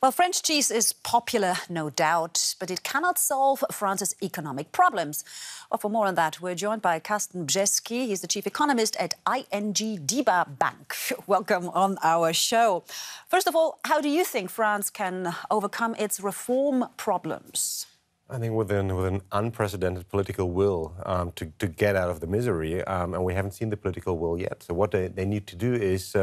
Well, French cheese is popular, no doubt, but it cannot solve France's economic problems. Well, for more on that, we're joined by Carsten Brzeski. He's the chief economist at ING-DiBa Bank. Welcome on our show. First of all, how do you think France can overcome its reform problems? I think with an unprecedented political will to get out of the misery, and we haven't seen the political will yet. So what they need to do is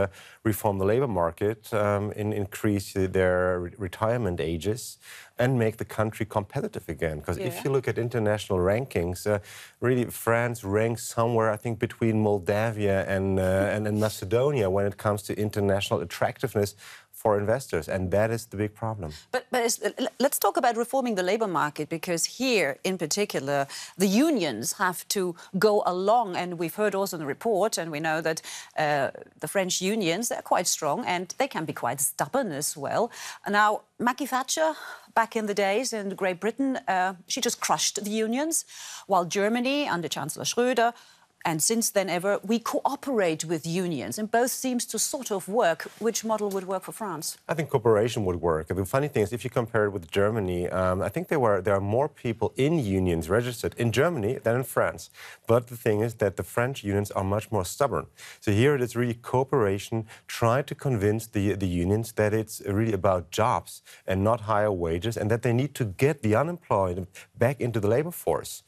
reform the labor market, increase their retirement ages, and make the country competitive again. Because if you look at international rankings, really France ranks somewhere, I think, between Moldavia and Macedonia when it comes to international attractiveness for investors, and that is the big problem. But let's talk about reforming the labor market, because here, in particular, the unions have to go along, and we've heard also in the report, and we know that the French unions, they're quite strong, and they can be quite stubborn as well. Now, Maggie Thatcher, back in the days in Great Britain, she just crushed the unions, while Germany, under Chancellor Schröder, and since then ever, we cooperate with unions, and both seems to sort of work. Which model would work for France? I think cooperation would work. The funny thing is, if you compare it with Germany, I think there are more people in unions registered in Germany than in France. But the thing is that the French unions are much more stubborn. So here it is really cooperation, try to convince the unions that it's really about jobs and not higher wages, and that they need to get the unemployed back into the labor force.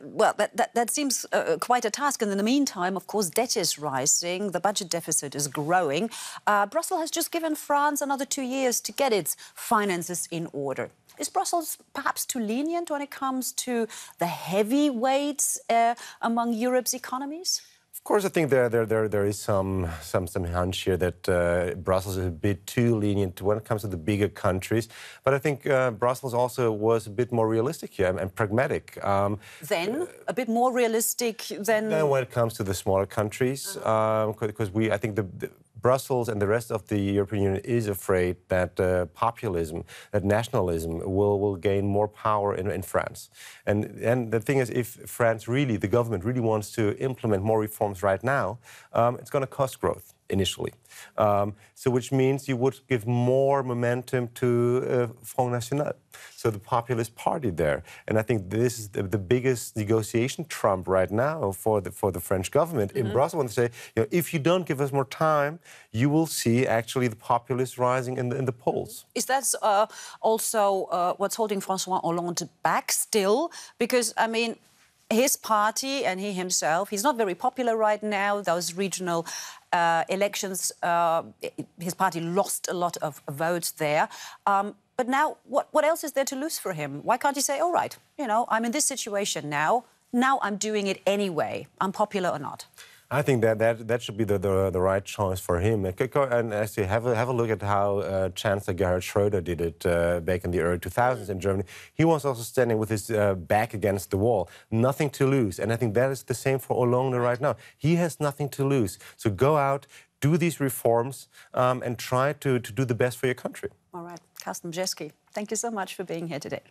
Well, that seems quite a task. And in the meantime, of course, debt is rising, the budget deficit is growing. Brussels has just given France another 2 years to get its finances in order. Is Brussels perhaps too lenient when it comes to the heavyweights among Europe's economies? Of course, I think there is some hunch here that Brussels is a bit too lenient when it comes to the bigger countries. But I think Brussels also was a bit more realistic here and pragmatic. Then a bit more realistic than when it comes to the smaller countries, because I think Brussels and the rest of the European Union is afraid that populism, that nationalism will gain more power in France. And the thing is, if France really, the government really wants to implement more reforms right now, it's going to cost growth initially. So which means you would give more momentum to Front National, so the populist party there. And I think this is the biggest negotiation trump right now for the French government in Brussels. When they say, if you don't give us more time, you will see actually the populists rising in the polls. Is that also what's holding François Hollande back still? Because, I mean, his party and he himself, he's not very popular right now. Those regional elections, his party lost a lot of votes there. But now, what else is there to lose for him? Why can't he say, all right, I'm in this situation now I'm doing it anyway, unpopular or not? I think that should be the right choice for him. And actually have a look at how Chancellor Gerhard Schröder did it back in the early 2000s in Germany. He was also standing with his back against the wall, nothing to lose. And I think that is the same for Hollande right now. He has nothing to lose. So go out, do these reforms, and try to do the best for your country. All right. Carsten Brzeski, thank you so much for being here today.